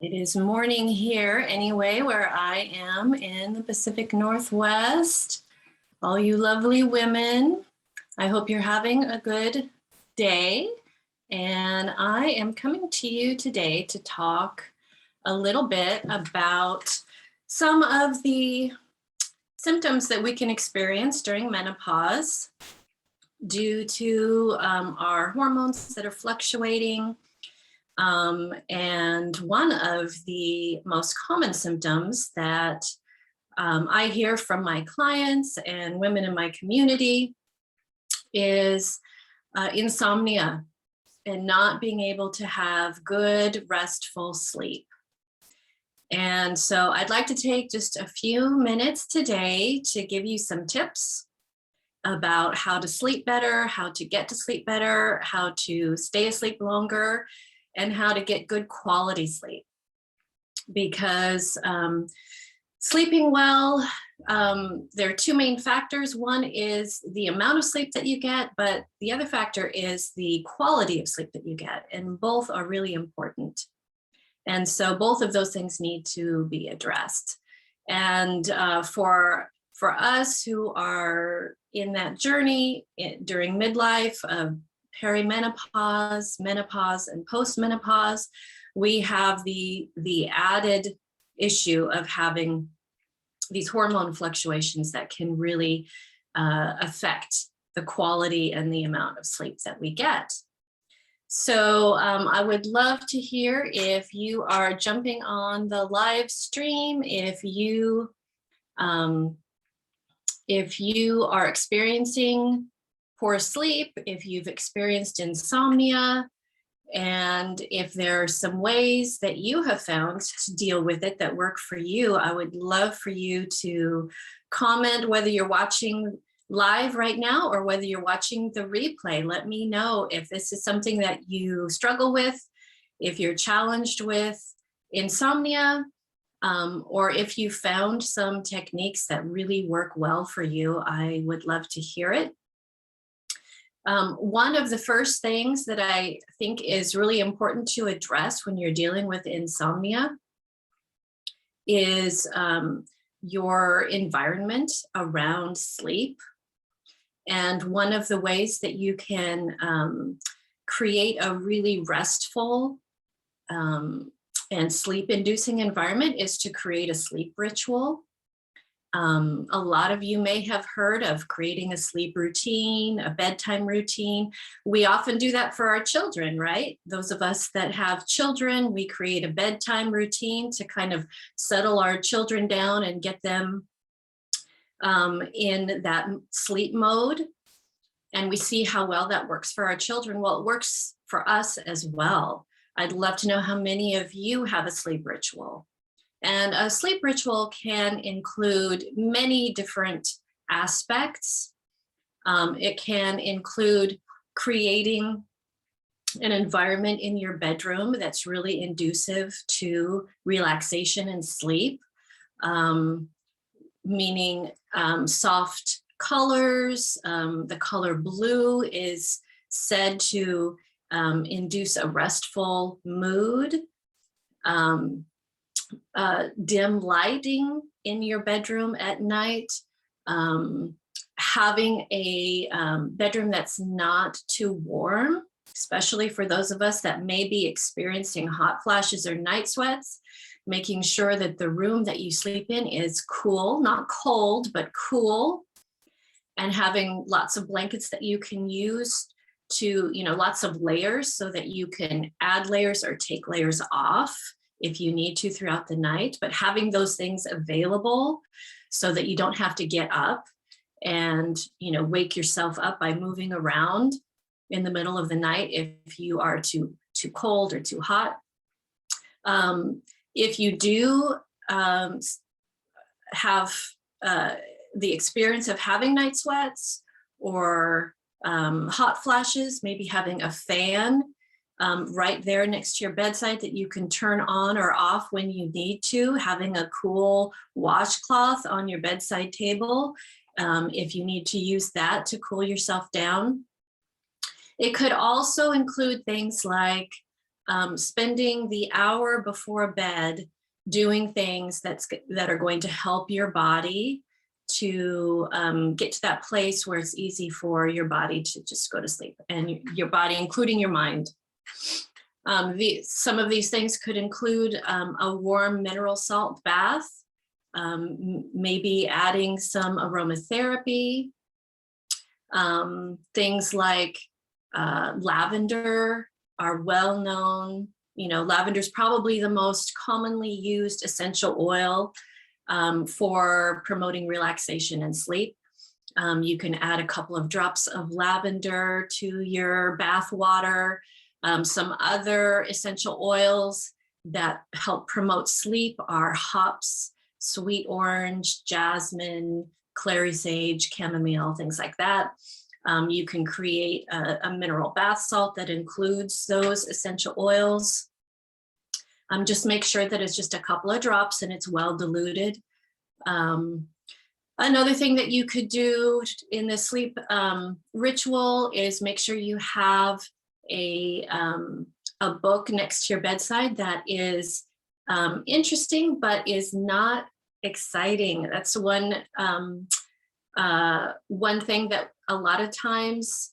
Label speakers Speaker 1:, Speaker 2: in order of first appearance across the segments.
Speaker 1: It is morning here anyway, where I am in the Pacific Northwest. All you lovely women, I hope you're having a good day. And I am coming to you today to talk a little bit about some of the symptoms that we can experience during menopause due to our hormones that are fluctuating. And one of the most common symptoms that I hear from my clients and women in my community is insomnia and not being able to have good, restful sleep. And so I'd like to take just a few minutes today to give you some tips about how to sleep better, how to get to sleep better, how to stay asleep longer, and how to get good quality sleep. Because sleeping well, there are two main factors. One is the amount of sleep that you get, but the other factor is the quality of sleep that you get, and both are really important. And so both of those things need to be addressed. And for us who are in that journey during midlife of perimenopause, menopause, and postmenopause, we have the added issue of having these hormone fluctuations that can really affect the quality and the amount of sleep that we get. So I would love to hear if you are jumping on the live stream, if you are experiencing poor sleep, if you've experienced insomnia, and if there are some ways that you have found to deal with it that work for you. I would love for you to comment whether you're watching live right now or whether you're watching the replay. Let me know if this is something that you struggle with, if you're challenged with insomnia, or if you found some techniques that really work well for you. I would love to hear it. One of the first things that I think is really important to address when you're dealing with insomnia is your environment around sleep. And one of the ways that you can create a really restful and sleep-inducing environment is to create a sleep ritual. A lot of you may have heard of creating a sleep routine, a bedtime routine. We often do that for our children, right? Those of us that have children, we create a bedtime routine to kind of settle our children down and get them in that sleep mode. And we see how well that works for our children. Well, it works for us as well. I'd love to know how many of you have a sleep ritual. And a sleep ritual can include many different aspects. It can include creating an environment in your bedroom that's really inducive to relaxation and sleep, meaning soft colors. The color blue is said to induce a restful mood. Dim lighting in your bedroom at night, having a bedroom that's not too warm, especially for those of us that may be experiencing hot flashes or night sweats, making sure that the room that you sleep in is cool, not cold, but cool, and having lots of blankets that you can use to, lots of layers so that you can add layers or take layers off if you need to throughout the night, but having those things available so that you don't have to get up and, wake yourself up by moving around in the middle of the night if you are too cold or too hot. If you do have the experience of having night sweats or hot flashes, maybe having a fan right there next to your bedside that you can turn on or off when you need to, having a cool washcloth on your bedside table if you need to use that to cool yourself down. It could also include things like spending the hour before bed doing things that are going to help your body to get to that place where it's easy for your body to just go to sleep, and your body, including your mind. Some of these things could include a warm mineral salt bath, maybe adding some aromatherapy, things like lavender are well known. Lavender is probably the most commonly used essential oil for promoting relaxation and sleep. You can add a couple of drops of lavender to your bath water. Some other essential oils that help promote sleep are hops, sweet orange, jasmine, clary sage, chamomile, things like that. You can create a mineral bath salt that includes those essential oils. Just make sure that it's just a couple of drops and it's well diluted. Another thing that you could do in the sleep ritual is make sure you have a book next to your bedside that is interesting but is not exciting. That's one thing that a lot of times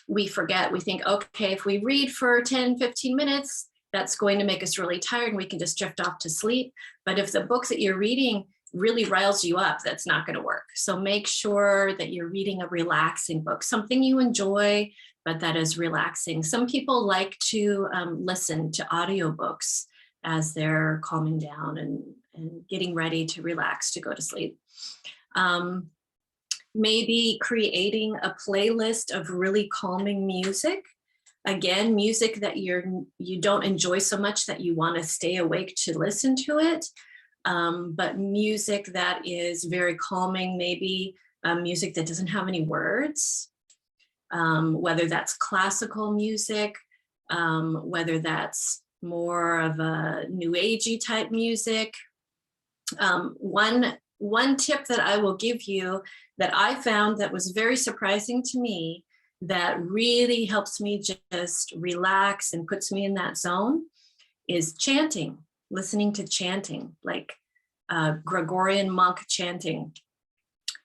Speaker 1: we forget. We think, okay, if we read for 10, 15 minutes, that's going to make us really tired and we can just drift off to sleep. But if the book that you're reading really riles you up, that's not going to work. So make sure that you're reading a relaxing book, something you enjoy, but that is relaxing. Some people like to listen to audiobooks as they're calming down and getting ready to relax to go to sleep. Maybe creating a playlist of really calming music. Again, music that you don't enjoy so much that you want to stay awake to listen to it, but music that is very calming, maybe music that doesn't have any words, whether that's classical music, whether that's more of a new agey type music. One tip that I will give you that I found that was very surprising to me, that really helps me just relax and puts me in that zone, is chanting, listening to chanting, like Gregorian monk chanting.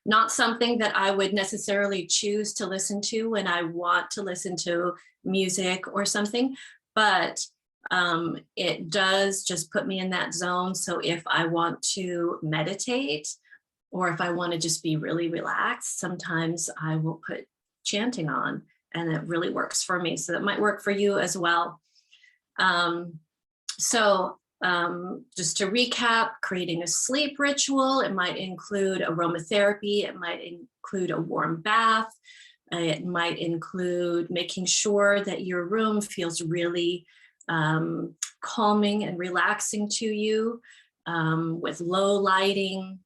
Speaker 1: Not something that I would necessarily choose to listen to when I want to listen to music or something, but it does just put me in that zone. So if I want to meditate, or if I want to just be really relaxed, sometimes I will put chanting on, and it really works for me. So that might work for you as well. Just to recap, creating a sleep ritual, it might include aromatherapy, it might include a warm bath, it might include making sure that your room feels really calming and relaxing to you, with low lighting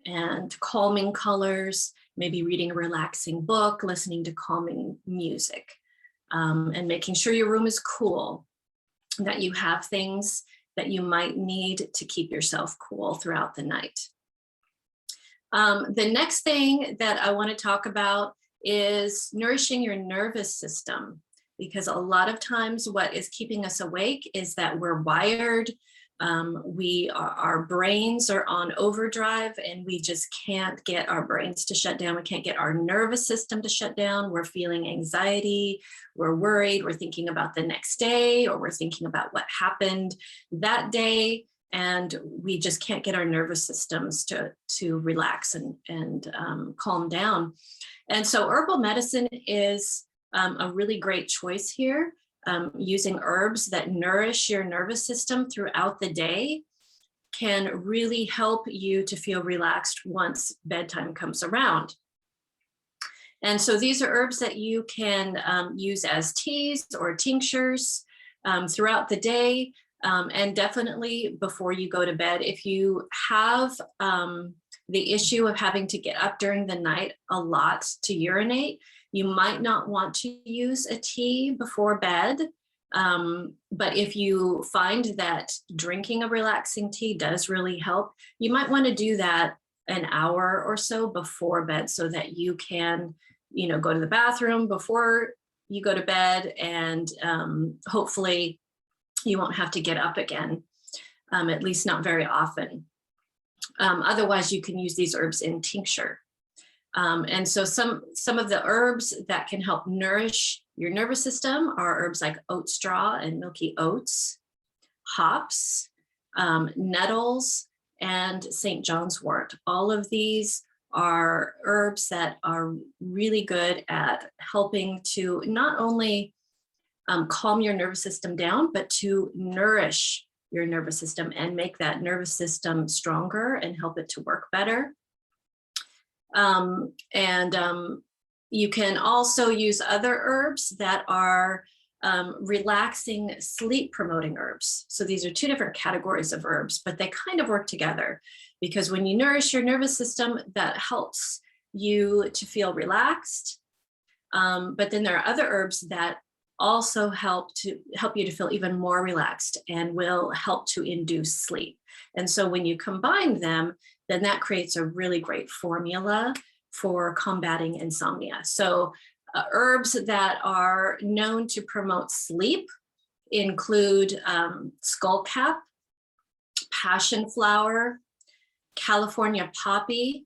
Speaker 1: and calming colors, maybe reading a relaxing book, listening to calming music, and making sure your room is cool, that you have things that you might need to keep yourself cool throughout the night. The next thing that I want to talk about is nourishing your nervous system, because a lot of times what is keeping us awake is that we're wired. Our brains are on overdrive, and we just can't get our brains to shut down. We can't get our nervous system to shut down. We're feeling anxiety, we're worried, we're thinking about the next day, or we're thinking about what happened that day, and we just can't get our nervous systems to relax and calm down. And so herbal medicine is a really great choice here. Using herbs that nourish your nervous system throughout the day can really help you to feel relaxed once bedtime comes around. And so these are herbs that you can use as teas or tinctures throughout the day, and definitely before you go to bed. If you have the issue of having to get up during the night a lot to urinate, you might not want to use a tea before bed, but if you find that drinking a relaxing tea does really help, you might want to do that an hour or so before bed, so that you can, go to the bathroom before you go to bed, and hopefully you won't have to get up again, at least not very often. Otherwise, you can use these herbs in tincture. And so some of the herbs that can help nourish your nervous system are herbs like oat straw and milky oats, hops, nettles, and St. John's wort. All of these are herbs that are really good at helping to not only calm your nervous system down, but to nourish your nervous system and make that nervous system stronger and help it to work better. You can also use other herbs that are relaxing, sleep promoting herbs. So these are two different categories of herbs, but they kind of work together, because when you nourish your nervous system, that helps you to feel relaxed. But then there are other herbs that also help you to feel even more relaxed and will help to induce sleep. And so when you combine them, then that creates a really great formula for combating insomnia. So herbs that are known to promote sleep include skullcap, passion flower, California poppy,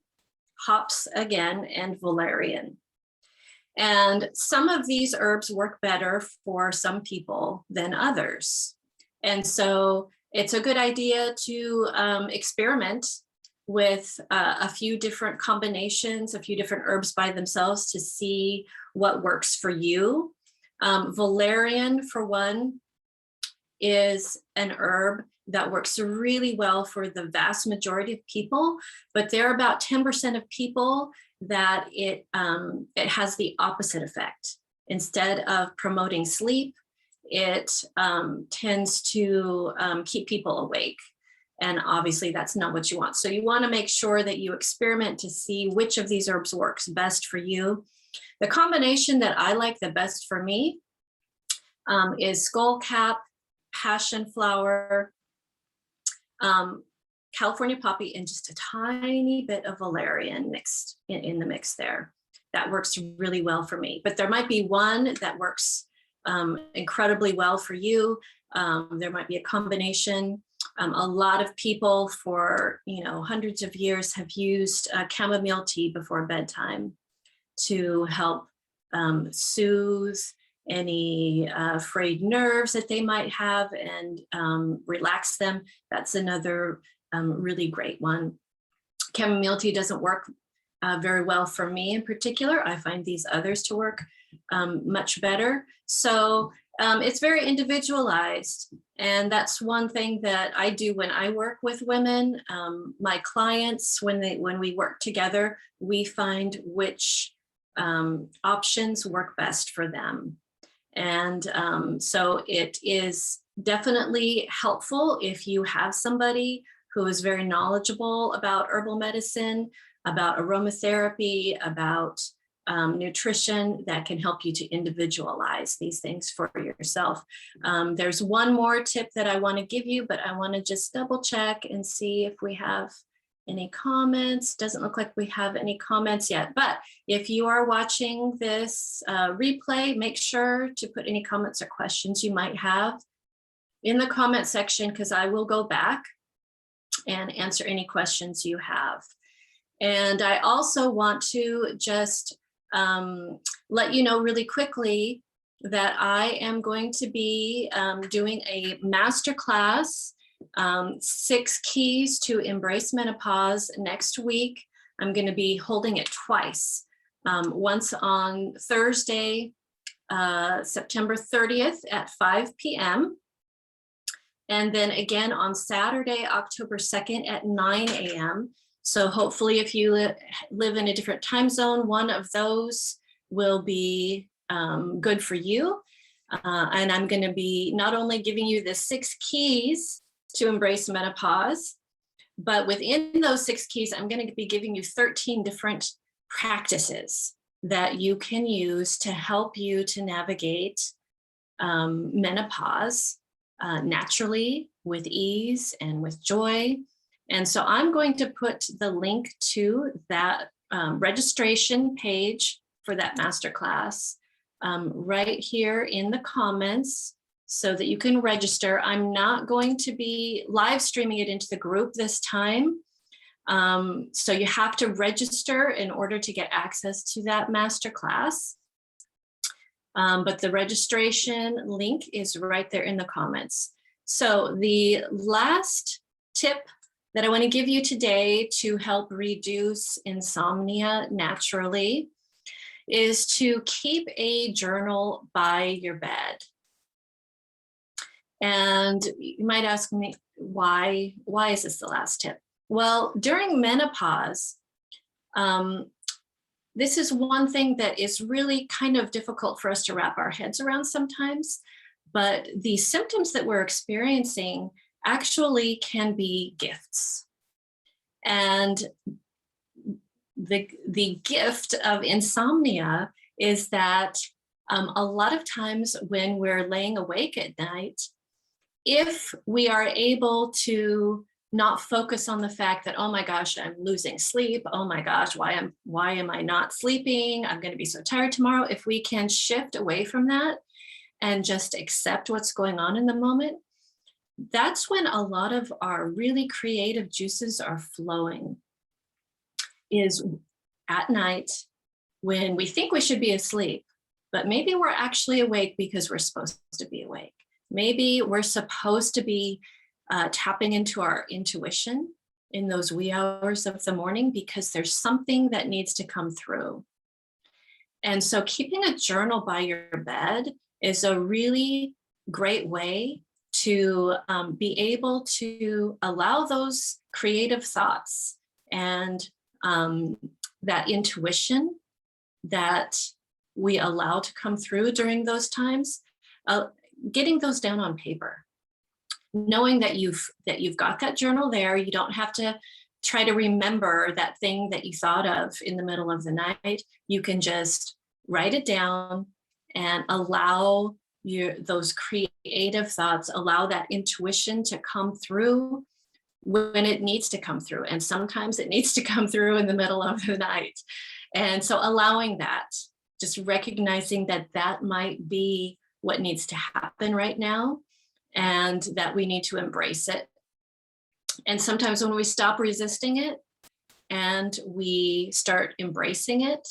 Speaker 1: hops again, and valerian. And some of these herbs work better for some people than others. And so it's a good idea to experiment with a few different combinations, a few different herbs by themselves to see what works for you. Valerian, for one, is an herb that works really well for the vast majority of people, but there are about 10% of people that it has the opposite effect. Instead of promoting sleep, it tends to keep people awake. And obviously that's not what you want. So you want to make sure that you experiment to see which of these herbs works best for you. The combination that I like the best for me is skullcap, passion flower, California poppy, and just a tiny bit of valerian mixed in the mix there. That works really well for me. But there might be one that works incredibly well for you. There might be a combination. A lot of people for hundreds of years have used chamomile tea before bedtime to help soothe any frayed nerves that they might have and relax them. That's another really great one. Chamomile tea doesn't work very well for me in particular. I find these others to work much better. So it's very individualized. And that's one thing that I do when I work with women. My clients, when we work together, we find which options work best for them. And so it is definitely helpful if you have somebody who is very knowledgeable about herbal medicine, about aromatherapy, about nutrition, that can help you to individualize these things for yourself. There's one more tip that I want to give you, but I want to just double check and see if we have any comments. Doesn't look like we have any comments yet, but if you are watching this replay, make sure to put any comments or questions you might have in the comment section, because I will go back and answer any questions you have. And I also want to just let you know really quickly that I am going to be doing a masterclass, 6 Keys to Embrace Menopause, next week. I'm going to be holding it twice, once on Thursday, September 30th at 5 p.m. And then again on Saturday, October 2nd at 9 a.m. So hopefully if you live in a different time zone, one of those will be good for you. And I'm going to be not only giving you the 6 keys to embrace menopause, but within those 6 keys, I'm going to be giving you 13 different practices that you can use to help you to navigate menopause naturally, with ease and with joy. And so I'm going to put the link to that registration page for that masterclass right here in the comments so that you can register. I'm not going to be live streaming it into the group this time. So you have to register in order to get access to that masterclass. But the registration link is right there in the comments. So the last tip that I want to give you today to help reduce insomnia naturally is to keep a journal by your bed. And you might ask me, why is this the last tip? Well, during menopause, this is one thing that is really kind of difficult for us to wrap our heads around sometimes, but the symptoms that we're experiencing actually can be gifts. And the gift of insomnia is that a lot of times when we're laying awake at night, if we are able to not focus on the fact that, oh my gosh, I'm losing sleep. Oh my gosh, why am I not sleeping? I'm going to be so tired tomorrow. If we can shift away from that and just accept what's going on in the moment, that's when a lot of our really creative juices are flowing, is at night when we think we should be asleep, but maybe we're actually awake because we're supposed to be awake. Maybe we're supposed to be tapping into our intuition in those wee hours of the morning because there's something that needs to come through. And so keeping a journal by your bed is a really great way to be able to allow those creative thoughts and that intuition that we allow to come through during those times, getting those down on paper. Knowing that you've got that journal there, you don't have to try to remember that thing that you thought of in the middle of the night. You can just write it down and allow those creative thoughts, allow that intuition to come through when it needs to come through. And sometimes it needs to come through in the middle of the night. And so allowing that, just recognizing that that might be what needs to happen right now, and that we need to embrace it. And sometimes when we stop resisting it and we start embracing it,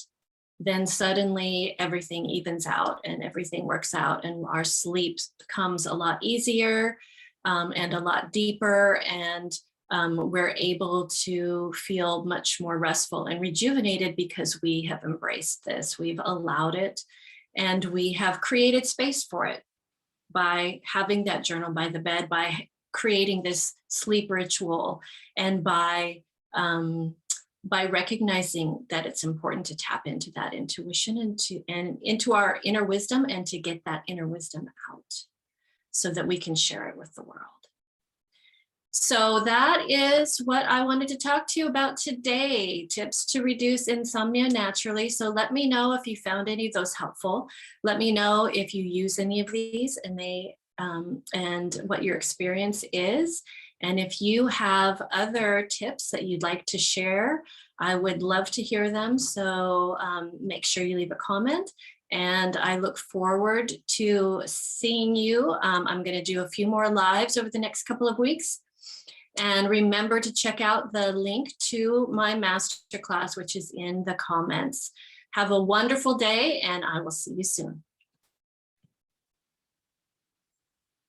Speaker 1: then suddenly everything evens out and everything works out, and our sleep becomes a lot easier and a lot deeper, and we're able to feel much more restful and rejuvenated because we have embraced this, we've allowed it, and we have created space for it by having that journal by the bed, by creating this sleep ritual, and by recognizing that it's important to tap into that intuition and into our inner wisdom, and to get that inner wisdom out so that we can share it with the world. So that is what I wanted to talk to you about today, tips to reduce insomnia naturally. So let me know if you found any of those helpful. Let me know if you use any of these and what your experience is. And if you have other tips that you'd like to share, I would love to hear them. So make sure you leave a comment. And I look forward to seeing you. I'm going to do a few more lives over the next couple of weeks. And remember to check out the link to my masterclass, which is in the comments. Have a wonderful day, and I will see you soon.